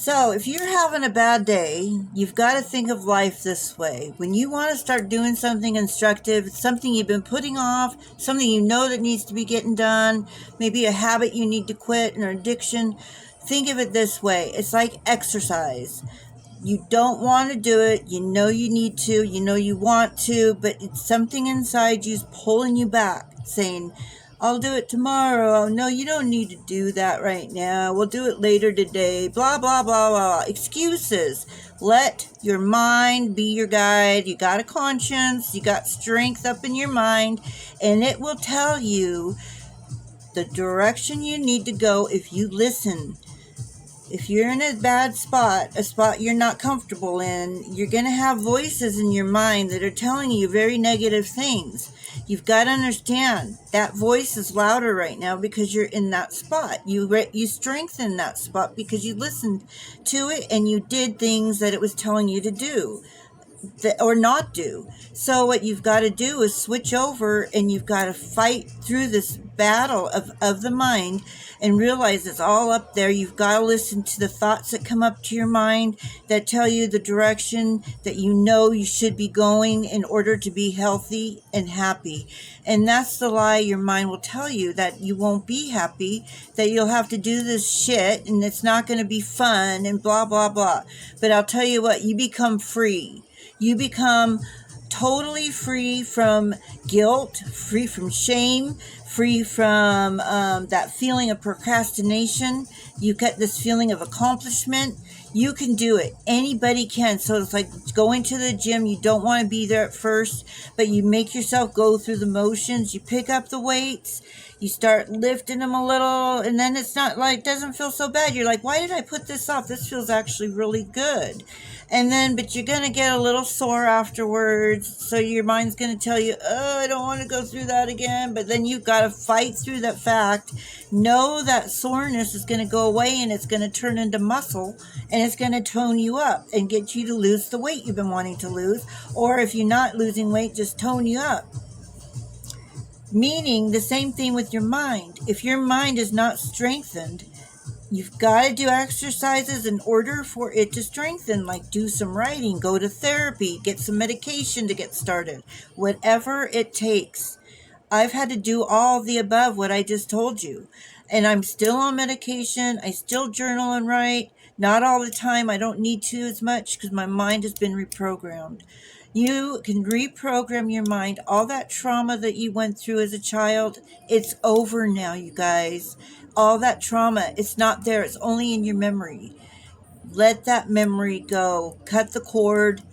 So, if you're having a bad day, you've got to think of life this way. When you want to start doing something instructive, something you've been putting off, something you know that needs to be getting done, maybe a habit you need to quit, an addiction, think of it this way. It's like exercise. You don't want to do it. You know you need to. You know you want to, but it's something inside you's pulling you back, saying, I'll do it tomorrow. Oh, no, you don't need to do that right now. We'll do it later today. Blah, blah, blah, blah. Excuses. Let your mind be your guide. You got a conscience. You got strength up in your mind, and it will tell you the direction you need to go if you listen. If you're in a bad spot, a spot you're not comfortable in, you're going to have voices in your mind that are telling you very negative things. You've got to understand that voice is louder right now because you're in that spot. You strengthen that spot because you listened to it and you did things that it was telling you to do or not do. So what you've got to do is switch over, and you've got to fight through this battle of the mind and realize it's all up there. You've got to listen to the thoughts that come up to your mind that tell you the direction that you know you should be going in order to be healthy and happy. And that's the lie your mind will tell you, that you won't be happy, that you'll have to do this shit and it's not going to be fun and blah, blah, blah. But I'll tell you what, you become free. You become totally free from guilt, free from shame, free from that feeling of procrastination. You get this feeling of accomplishment. You can do it. Anybody can. So it's like going to the gym. You don't want to be there at first, but you make yourself go through the motions. You pick up the weights. You start lifting them a little, and then it's not like, it doesn't feel so bad. You're like, why did I put this off? This feels actually really good. And then, but you're going to get a little sore afterwards. So your mind's going to tell you, oh, I don't want to go through that again. But then you've got to fight through that fact. Know that soreness is going to go away, and it's going to turn into muscle, and it's going to tone you up and get you to lose the weight you've been wanting to lose. Or if you're not losing weight, just tone you up. Meaning the same thing with your mind. If your mind is not strengthened, you've got to do exercises in order for it to strengthen, like do some writing, go to therapy, get some medication to get started, whatever it takes. I've had to do all of the above, what I just told you. And I'm still on medication. I still journal and write. Not all the time. I don't need to as much because my mind has been reprogrammed. You can reprogram your mind. All that trauma that you went through as a child, it's over now, you guys. All that trauma, it's not there. It's only in your memory. Let that memory go. Cut the cord.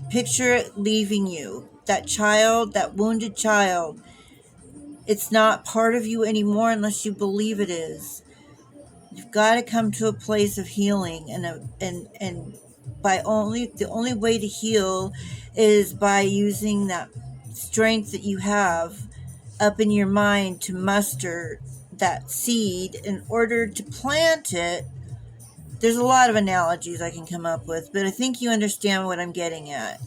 Picture it leaving you. That child, that wounded child, it's not part of you anymore unless you believe it is. You've got to come to a place of healing, and the only way to heal is by using that strength that you have up in your mind to muster that seed in order to plant it. There's a lot of analogies I can come up with, but I think you understand what I'm getting at.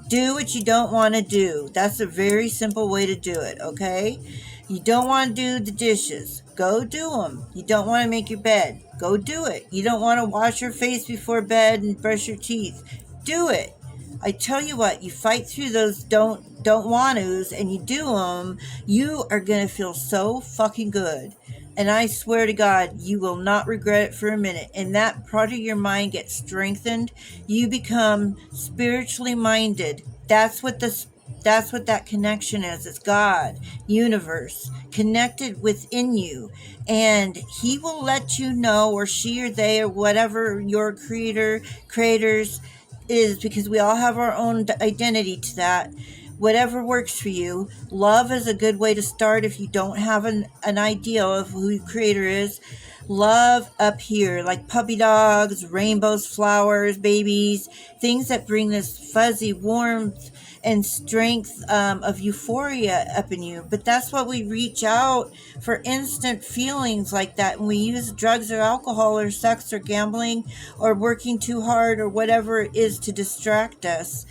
Do what you don't want to do. That's a very simple way to do it, okay? You don't want to do the dishes. Go do them. You don't want to make your bed. Go do it. You don't want to wash your face before bed and brush your teeth. Do it. I tell you what, you fight through those don't want to's and you do them, you are going to feel so fucking good. And I swear to God, you will not regret it for a minute. And that part of your mind gets strengthened. You become spiritually minded. That's what that connection is. It's God, universe, connected within you. And he will let you know, or she or they or whatever your creators is, because we all have our own identity to that. Whatever works for you. Love is a good way to start if you don't have an idea of who your creator is. Love up here, like puppy dogs, rainbows, flowers, babies, things that bring this fuzzy warmth and strength of euphoria up in you. But that's what we reach out for, instant feelings like that. When we use drugs or alcohol or sex or gambling or working too hard or whatever it is to distract us,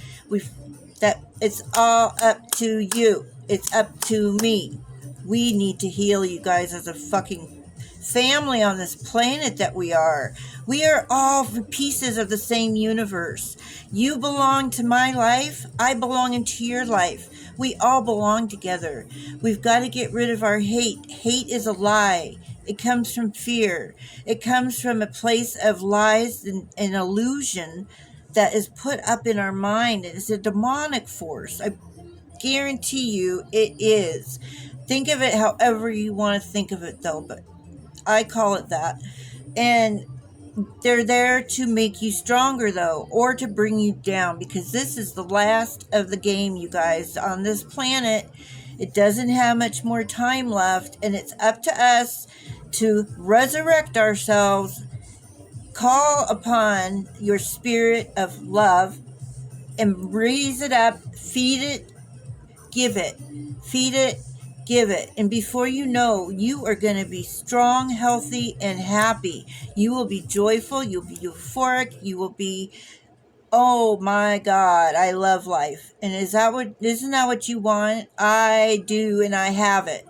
it's all up to you. It's up to me. We need to heal, you guys, as a fucking family on this planet that we are. We are all pieces of the same universe. You belong to my life. I belong into your life. We all belong together. We've got to get rid of our hate. Hate is a lie. It comes from fear. It comes from a place of lies and illusion that is put up in our mind. It is a demonic force. I guarantee you it is. Think of it however you want to think of it, though, but I call it that. And they're there to make you stronger, though, or to bring you down, because this is the last of the game, you guys. On this planet, it doesn't have much more time left, and it's up to us to resurrect ourselves, call upon your spirit of love, and raise it up, feed it, give it, feed it, give it. And before you know, you are going to be strong, healthy, and happy. You will be joyful. You'll be euphoric. You will be, oh my God, I love life. And isn't that what you want? I do, and I have it.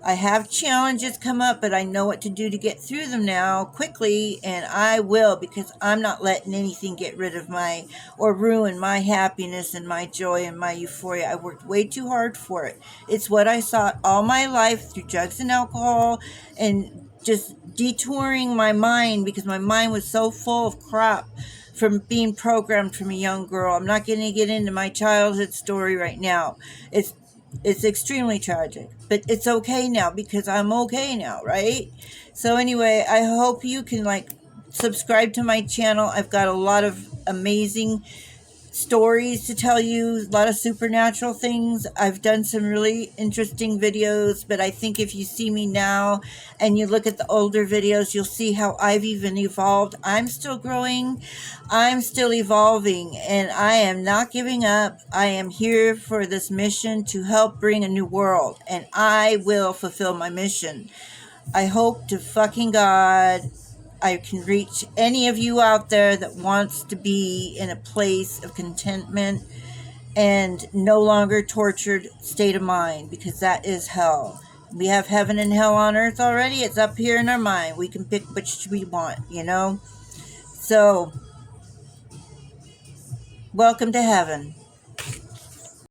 I have challenges come up, but I know what to do to get through them now quickly, and I will, because I'm not letting anything get rid of my or ruin my happiness and my joy and my euphoria. I worked way too hard for it. It's what I sought all my life through drugs and alcohol and just detouring my mind, because my mind was so full of crap from being programmed from a young girl. I'm not going to get into my childhood story right now. It's extremely tragic, but it's okay now because I'm okay now, right? So anyway, I hope you can subscribe to my channel. I've got a lot of amazing stories to tell you, a lot of supernatural things. I've done some really interesting videos, but I think if you see me now and you look at the older videos, you'll see how I've even evolved. I'm still growing, I'm still evolving, and I am not giving up. I am here for this mission to help bring a new world, and I will fulfill my mission. I hope to fucking God I can reach any of you out there that wants to be in a place of contentment and no longer tortured state of mind, because that is hell. We have heaven and hell on earth already. It's up here in our mind. We can pick which we want, So, welcome to heaven.